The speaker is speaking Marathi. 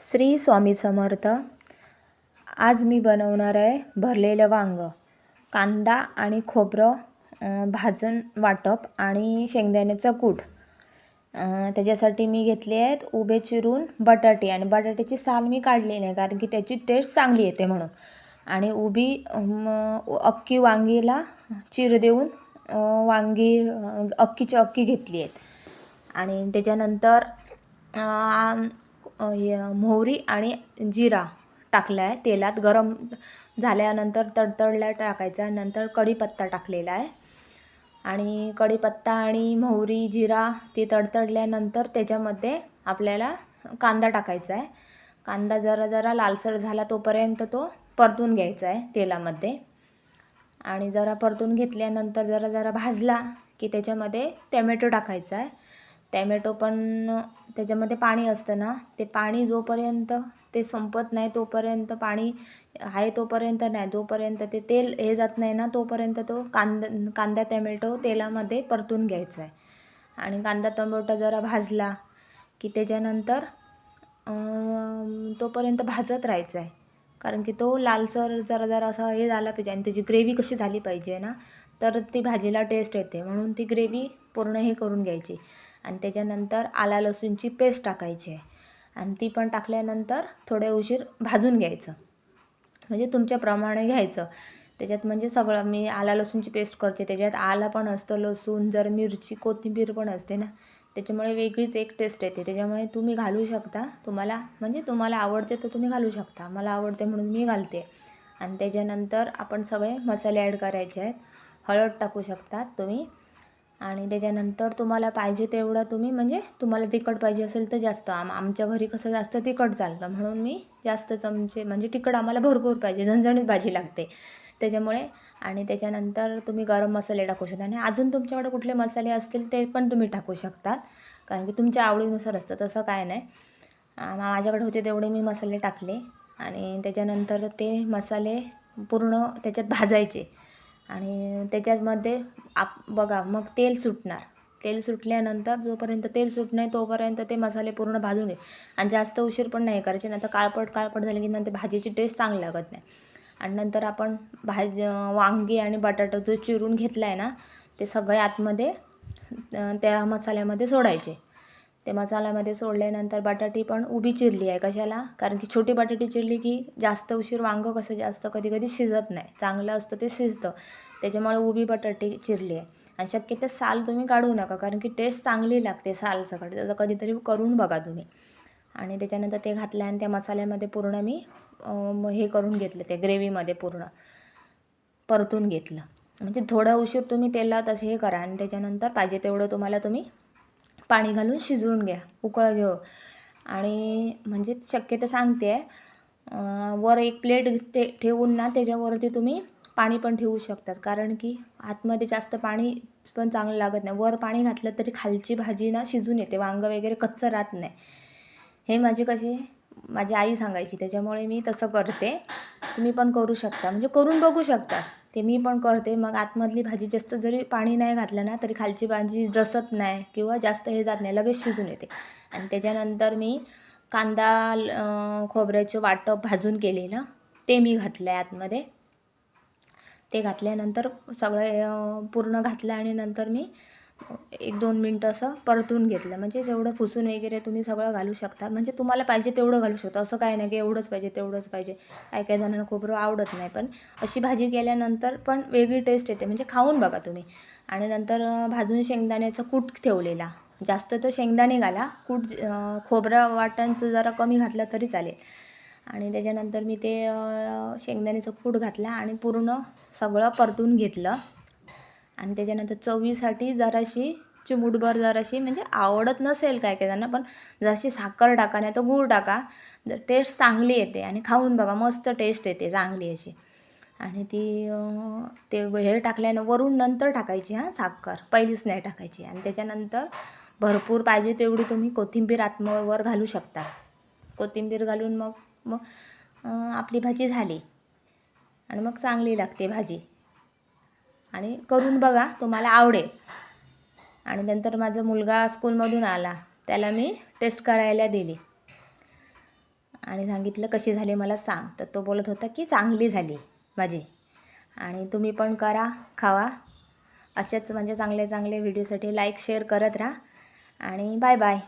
श्री स्वामी समर्थ. आज मी बनवणार आहे भरलेलं वांगं. कांदा आणि खोबरं भाजून वाटप आणि शेंगदाण्याचं कूट. त्याच्यासाठी मी घेतले आहेत उभे चिरून बटाटे, आणि बटाट्याची साल मी काढली नाही कारण की त्याची टेस्ट चांगली येते म्हणून. आणि उभी अख्खी वांगीला चीर देऊन वांगी अख्खीची अख्खी घेतली आहेत. आणि त्याच्यानंतर मोहरी आणि जिरा टाकला आहे. तेलात गरम झाल्यानंतर तडतडला टाकायचा. नंतर कढीपत्ता टाकलेला आहे. आणि कढीपत्ता आणि मोहरी जिरा ते तडतडल्यानंतर त्याच्यामध्ये आपल्याला कांदा टाकायचा आहे. कांदा जरा जरा लालसर झाला तोपर्यंत तो परतून घ्यायचा आहे तेलामध्ये. आणि जरा परतून घेतल्यानंतर जरा जरा भाजला की त्याच्यामध्ये टॅमॅटो टाकायचा आहे. टॅमॅटो पण त्याच्यामध्ये पाणी असतं ना, ते पाणी जोपर्यंत ते संपत नाही तोपर्यंत, पाणी आहे तोपर्यंत नाही, जोपर्यंत ते तेल हे जात नाही ना तोपर्यंत तो कांदा टॅमॅटो तेलामध्ये परतून घ्यायचा आहे. आणि कांदा टोमॅटो जरा भाजला की त्याच्यानंतर तोपर्यंत भाजत राहायचं आहे. कारण की तो लालसर जरा जरा असा हे झाला पाहिजे आणि त्याची ग्रेव्ही कशी झाली पाहिजे ना, तर ती भाजीला टेस्ट येते. म्हणून ती ग्रेव्ही पूर्ण हे करून घ्यायची. आणि त्याच्यानंतर आला लसूणची पेस्ट टाकायची आहे. आणि ती पण टाकल्यानंतर थोडे उशीर भाजून घ्यायचं, म्हणजे तुमच्याप्रमाणे घ्यायचं. त्याच्यात म्हणजे सगळं मी आला लसूणची पेस्ट करते, त्याच्यात आला पण असतं, लसूण, जर मिरची, कोथिंबीर पण असते ना, त्याच्यामुळे वेगळीच एक टेस्ट येते. त्याच्यामुळे तुम्ही घालू शकता, तुम्हाला आवडते तर तुम्ही घालू शकता. मला आवडते म्हणून मी घालते. आणि त्याच्यानंतर आपण सगळे मसाले ॲड करायचे आहेत. हळद टाकू शकतात तुम्ही. आणि त्याच्यानंतर तुम्हाला पाहिजे तेवढं तुम्ही, म्हणजे तुम्हाला तिखट पाहिजे असेल तर जास्त. आमच्या घरी कसं जास्त तिखट चालतं म्हणून मी जास्त चमचे, म्हणजे तिखट आम्हाला भरपूर पाहिजे, झणझणीत भाजी लागते त्याच्यामुळे. आणि त्याच्यानंतर तुम्ही गरम मसाले टाकू शकता. आणि अजून तुमच्याकडे कुठले मसाले असतील ते पण तुम्ही टाकू शकतात, कारण की तुमच्या आवडीनुसार असतं, तसं काय नाही. माझ्याकडे होते तेवढे मी मसाले टाकले. आणि त्याच्यानंतर ते मसाले पूर्ण त्याच्यात भाजायचे. आणि त्याच्यामध्ये बघा मग तेल सुटणार. तेल सुटल्यानंतर जोपर्यंत तेल सुट नाही तोपर्यंत ते मसाले पूर्ण भाजून घे. आणि जास्त उशीर पण नाही करायचे, नंतर काळपट झाले की नंतर भाजीची टेस्ट चांगली लागत नाही. आणि नंतर आपण वांगी आणि बटाटा जो चिरून घेतला आहे ना, ते सगळे आतमध्ये त्या मसाल्यामध्ये सोडायचे. ते मसाल्यामध्ये सोडल्यानंतर बटाटी पण उभी चिरली आहे. कशाला? कारण की छोटी बटाटी चिरली की जास्त उशीर वांगं कसं जास्त कधी कधी शिजत नाही, चांगलं असतं ते शिजतं. त्याच्यामुळे उभी बटाटी चिरली आहे. आणि शक्यतो साल तुम्ही काढू नका, कारण की टेस्ट चांगली लागते साल सकट. त्याचं कधीतरी करून बघा तुम्ही. आणि त्याच्यानंतर ते घातलं आणि त्या मसाल्यामध्ये पूर्ण मी हे करून घेतलं, त्या ग्रेव्हीमध्ये पूर्ण परतून घेतलं. म्हणजे थोडा उशीर तुम्ही तेलात असे हे करा. आणि त्याच्यानंतर पाहिजे तेवढं तुम्हाला तुम्ही पाणी घालून शिजवून घ्या, उकळ घेऊ. आणि म्हणजे शक्यतो सांगते आहे, वर एक प्लेट ठेवून ना त्याच्यावरती तुम्ही पाणी पण ठेवू शकतात, कारण की आतमध्ये जास्त पाणी पण चांगलं लागत नाही. वर पाणी घातलं तरी खालची भाजी ना शिजून येते, वांगं वगैरे कच्चं राहत नाही. हे माझी आई सांगायची, त्याच्यामुळे मी तसं करते. तुम्ही पण करू शकता, म्हणजे करून बघू शकता. ते मी पण करते. मग आतमधली भाजी जास्त जरी पाणी नाही घातलं ना तरी खालची भाजी रसत नाही किंवा जास्त हे जात नाही, लगेच शिजून येते. आणि त्याच्यानंतर मी कांदा खोबऱ्याचं वाटप भाजून केलेलं ते मी घातलं आहे आतमध्ये. ते घातल्यानंतर सगळं पूर्ण घातलं आणि नंतर मी 1-2 मिनटं असं परतून घेतलं. म्हणजे जेवढं फुसून वगैरे तुम्ही सगळं घालू शकता, म्हणजे तुम्हाला पाहिजे तेवढं घालू शकता. असं काय नाही की एवढंच पाहिजे तेवढंच पाहिजे. काही जणांना खोबरं आवडत नाही, पण अशी भाजी केल्यानंतर पण वेगळी टेस्ट येते, म्हणजे खाऊन बघा तुम्ही. आणि नंतर भाजून शेंगदाण्याचा कूट ठेवलेला. जास्त तर शेंगदाणे घाला, खोबरं वाटणचं जरा कमी घातलं तरी चालेल. आणि त्याच्यानंतर मी ते शेंगदाण्याचं कूट घातला आणि पूर्ण सगळं परतून घेतलं. आणि त्याच्यानंतर चवीसाठी जराशी चिमूटभर जराशी, म्हणजे आवडत नसेल काय त्यांना, पण जराशी साखर टाका, नाही तर गूळ टाका. जर टेस्ट चांगली येते. आणि खाऊन बघा, मस्त टेस्ट येते चांगली अशी. आणि ते हे टाकल्यानं वरून नंतर टाकायची, साखर पहिलीच नाही टाकायची. आणि त्याच्यानंतर भरपूर पाहिजे तेवढी तुम्ही कोथिंबीर आतमध्ये घालू शकता. कोथिंबीर घालून मग आपली भाजी झाली. आणि मग चांगली लागते भाजी. आणि करून बघा, तुम्हाला आवडेल. आणि नंतर माझा मुलगा स्कूलमधून आला, त्याला मी टेस्ट करायला दिली. आणि सांगितलं कशी झाली मला सांग. तर तो बोलत होता की चांगली झाली भाजी. आणि तुम्ही पण करा, खावा. असेच म्हणजे चांगले चांगले व्हिडिओसाठी लाईक शेअर करत राहा. आणि बाय बाय.